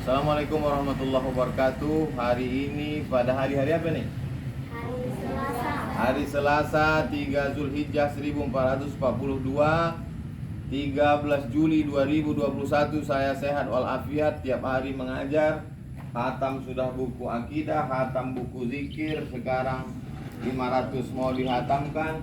Assalamualaikum warahmatullahi wabarakatuh. Hari ini pada hari apa nih? Hari Selasa. Hari Selasa 3 Zulhijjah 1442, 13 Juli 2021. Saya sehat walafiat, tiap hari mengajar. Hatam sudah buku akidah, hatam buku zikir, sekarang 500 mau dihatamkan.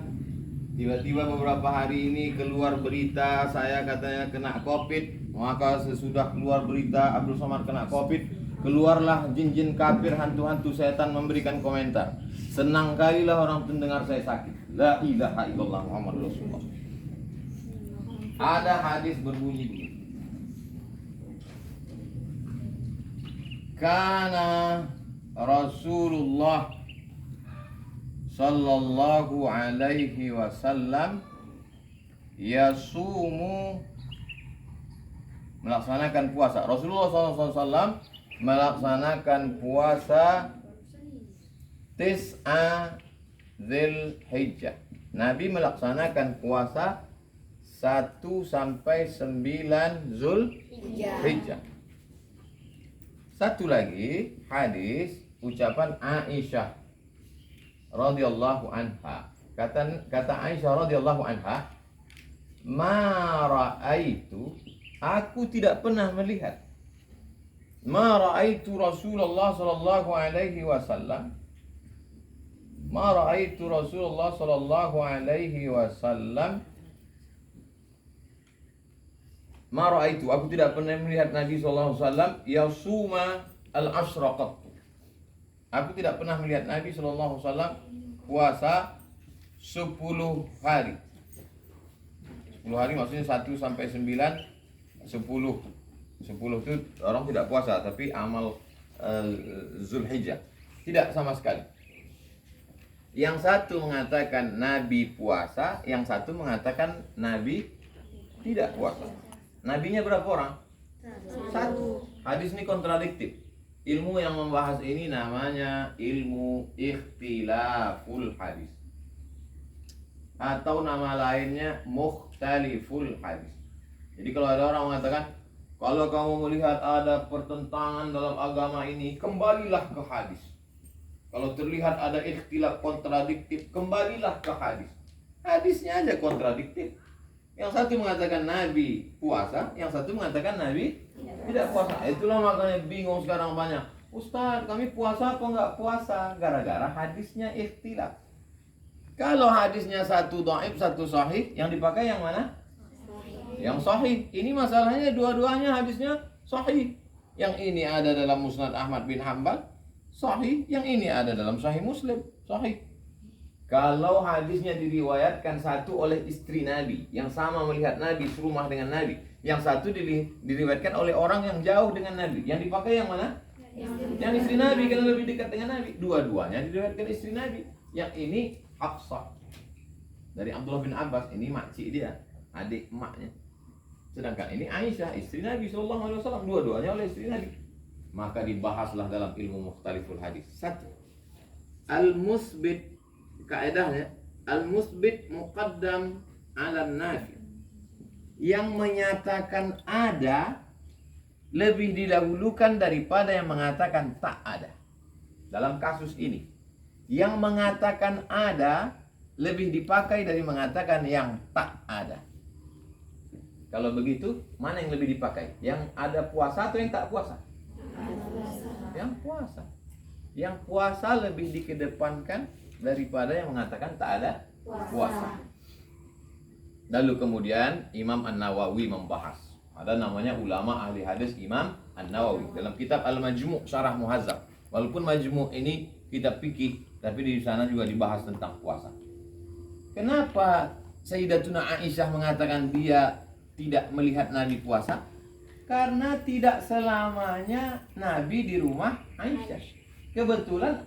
Tiba-tiba beberapa hari ini keluar berita saya katanya kena COVID. Maka sesudah keluar berita Abdul Somad kena COVID, keluarlah jin-jin kafir, hantu-hantu setan memberikan komentar. Senang kalilah orang mendengar saya sakit. La ilaha illallah Muhammad Rasulullah. Ada hadis berbunyi begini. Kana Rasulullah sallallahu alaihi wasallam yasumu, melaksanakan puasa. Rasulullah SAW melaksanakan puasa Tis'a Dzulhijjah. Nabi melaksanakan puasa 1 sampai 9 Zulhijjah. Satu lagi hadis ucapan Aisyah radhiyallahu anha. Kata Aisyah radhiyallahu anha, "Ma ra'aitu, aku tidak pernah melihat, ma ra'aitu Rasulullah sallallahu alaihi wasallam, ma ra'aitu Rasulullah sallallahu alaihi wasallam, ma ra'aitu, aku tidak pernah melihat Nabi sallallahu alaihi wasallam yasuma al-ashra qattu. Aku tidak pernah melihat Nabi sallallahu alaihi wasallam puasa 10 hari. 10 hari maksudnya 1 sampai 9, 10 itu orang tidak puasa, tapi amal Zulhijjah tidak sama sekali. Yang satu mengatakan Nabi puasa, yang satu mengatakan Nabi tidak puasa. Nabinya berapa orang? Satu. Hadis ini kontradiktif. Ilmu yang membahas ini namanya ilmu ikhtilaful hadis, atau nama lainnya mukhtaliful hadis. Jadi kalau ada orang mengatakan, kalau kamu melihat ada pertentangan dalam agama ini, kembalilah ke hadis. Kalau terlihat ada ikhtilaf kontradiktif, kembalilah ke hadis. Hadisnya aja kontradiktif. Yang satu mengatakan Nabi puasa, yang satu mengatakan Nabi tidak puasa. Itulah makanya bingung sekarang banyak. Ustaz, kami puasa apa enggak puasa? Gara-gara hadisnya ikhtilaf. Kalau hadisnya satu dhaif, satu sahih, yang dipakai yang mana? Yang sahih. Ini masalahnya dua-duanya hadisnya sahih. Yang ini ada dalam Musnad Ahmad bin Hanbal, sahih. Yang ini ada dalam Sahih Muslim, sahih. Kalau hadisnya diriwayatkan satu oleh istri Nabi yang sama melihat Nabi serumah dengan Nabi, yang satu diriwayatkan oleh orang yang jauh dengan Nabi, yang dipakai yang mana? Yang istri Nabi, karena lebih dekat dengan Nabi. Dua-duanya diriwayatkan istri Nabi. Yang ini Hafsah dari Abdullah bin Abbas, ini makcik dia, adik emaknya. Sedangkan ini Aisyah, istri Nabi SAW, dua-duanya oleh istri Nabi. Maka dibahaslah dalam ilmu mukhtaliful hadis. Satu, al-musbit, kaedahnya al-musbit muqaddam 'ala nafi. Yang menyatakan ada lebih didahulukan daripada yang mengatakan tak ada. Dalam kasus ini, yang mengatakan ada lebih dipakai dari mengatakan yang tak ada. Kalau begitu, mana yang lebih dipakai? Yang ada puasa atau yang tak puasa? Yang puasa. Yang puasa lebih dikedepankan daripada yang mengatakan tak ada puasa. Lalu kemudian Imam An-Nawawi membahas. Ada namanya ulama ahli hadis Imam An-Nawawi dalam kitab Al-Majmu' Syarah Muhazzab. Walaupun Majmu' ini kitab fikih, tapi di sana juga dibahas tentang puasa. Kenapa Sayyidatuna Aisyah mengatakan dia tidak melihat Nabi puasa? Karena tidak selamanya Nabi di rumah Aisyah. Kebetulan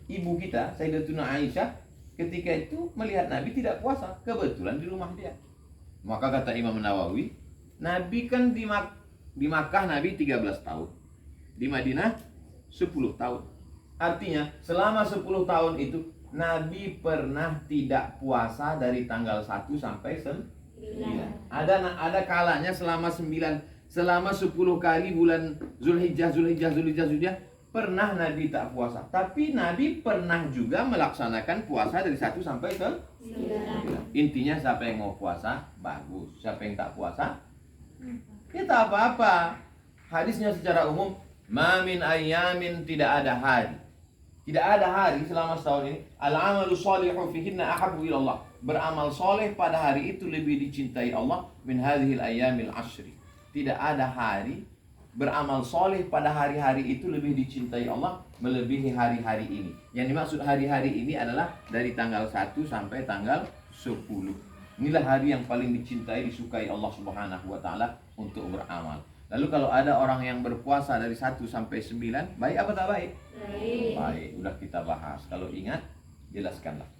ibu kita Sayyidatuna Aisyah ketika itu melihat Nabi tidak puasa, kebetulan di rumah dia. Maka kata Imam Nawawi, Nabi kan di Makkah Nabi 13 tahun, di Madinah 10 tahun. Artinya selama 10 tahun itu Nabi pernah tidak puasa dari tanggal 1 sampai 9. Ada kalanya selama 9 selama 10 kali bulan Zulhijjah pernah Nabi tak puasa. Tapi Nabi pernah juga melaksanakan puasa dari 1 sampai ke 9. Intinya siapa yang mau puasa, bagus. Siapa yang tak puasa, ya tak apa-apa. Hadisnya secara umum, ma min ayyamin, tidak ada hari. Tidak ada hari selama setahun ini. Al-amalu shalihu fihinna ahabbu ilallah. Beramal soleh pada hari itu lebih dicintai Allah min hadhil ayyamil ashri. Tidak ada hari beramal soleh pada hari-hari itu lebih dicintai Allah melebihi hari-hari ini. Yang dimaksud hari-hari ini adalah dari tanggal 1 sampai tanggal 10. Inilah hari yang paling dicintai, disukai Allah Subhanahu wa taala untuk beramal. Lalu kalau ada orang yang berpuasa dari 1 sampai 9, baik apa tak baik? Baik, udah kita bahas. Kalau ingat, jelaskanlah.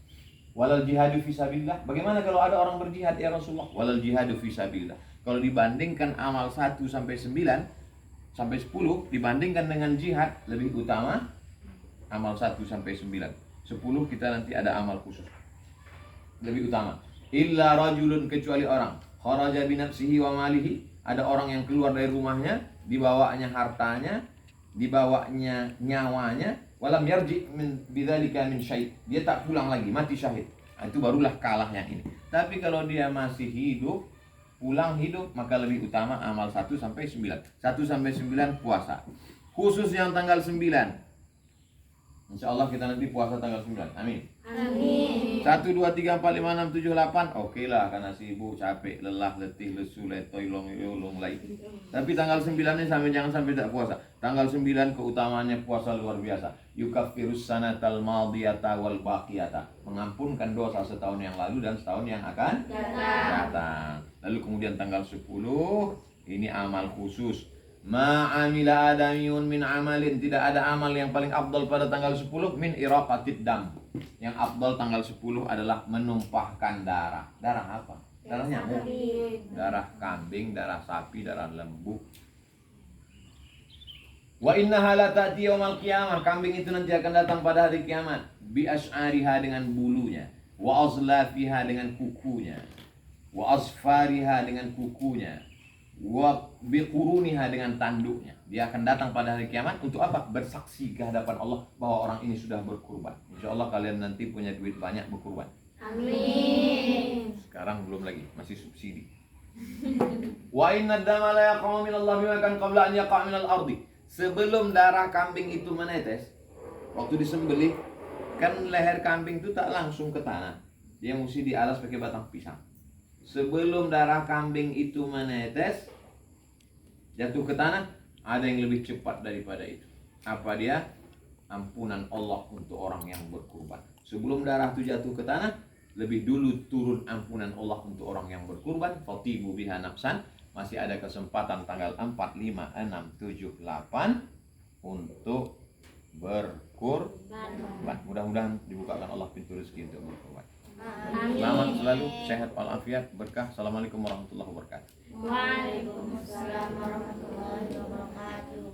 Walal jihadu fisabilillah. Bagaimana kalau ada orang berjihad ya Rasulullah? Walal jihadu fisabilillah. Kalau dibandingkan amal 1 sampai 9 sampai 10 dibandingkan dengan jihad, lebih utama amal 1 sampai 9. 10 kita nanti ada amal khusus. Lebih utama. Illa rajulun, kecuali orang kharaja bi nafsihi wa malihi, ada orang yang keluar dari rumahnya, dibawanya hartanya, dibawanya nyawanya, walam yarji min bidzalika min syai'. Dia tak pulang lagi, mati syahid. Itu barulah kalah yang ini. Tapi kalau dia masih hidup, pulang hidup, maka lebih utama amal 1 sampai 9. 1 sampai 9 puasa. Khusus yang tanggal 9. Insya Allah kita nanti puasa tanggal 9. Amin. Amin. 1, 2, 3, 4, 5, 6, 7, 8. Oke lah, karena sibuk, capek, lelah, letih, lesu, letoy, long lay. Tapi tanggal 9 ini jangan sampai tak puasa. Tanggal 9 keutamaannya puasa luar biasa. Yukaffirus sanatal madiyata wal baqiyata. Mengampunkan dosa setahun yang lalu dan setahun yang akan datang. Lalu kemudian tanggal 10 ini amal khusus. Ma'amila adamiyun min amalin, tidak ada amal yang paling afdal pada tanggal 10 min iraqatid dam. Yang afdal tanggal 10 adalah menumpahkan darah. Darah apa? Darah nyamuk, darah kambing, darah sapi, darah lembu. Wa innaha la ta'ti yaumal qiyamah. Kambing itu nanti akan datang pada hari kiamat. Bi ash'ariha, dengan bulunya. Wa azlafiha, dengan kukunya. Wa asfariha, dengan kukunya. Wa biquruniha, dengan tanduknya. Dia akan datang pada hari kiamat untuk apa? Bersaksi ke hadapan Allah bahwa orang ini sudah berkurban. Insya Allah kalian nanti punya duit banyak berkurban. Amin. Sekarang belum lagi, masih subsidi. Wa inna dama la yaqa'u min Allah bima kan qabla an yaqa'a min al-ardi. Sebelum darah kambing itu menetes, waktu disembelih, kan leher kambing itu tak langsung ke tanah. Dia mesti dialas pakai batang pisang. Sebelum darah kambing itu menetes, jatuh ke tanah, ada yang lebih cepat daripada itu. Apa dia? Ampunan Allah untuk orang yang berkurban. Sebelum darah itu jatuh ke tanah, lebih dulu turun ampunan Allah untuk orang yang berkurban. Fatibu biha nafsan. Masih ada kesempatan tanggal 4, 5, 6, 7, 8 untuk berkurban. Mudah-mudahan dibukakan Allah pintu rezeki untuk berkurban. Selamat selalu, sehat walafiat, berkah. Assalamualaikum warahmatullahi wabarakatuh. Waalaikumsalam warahmatullahi wabarakatuh.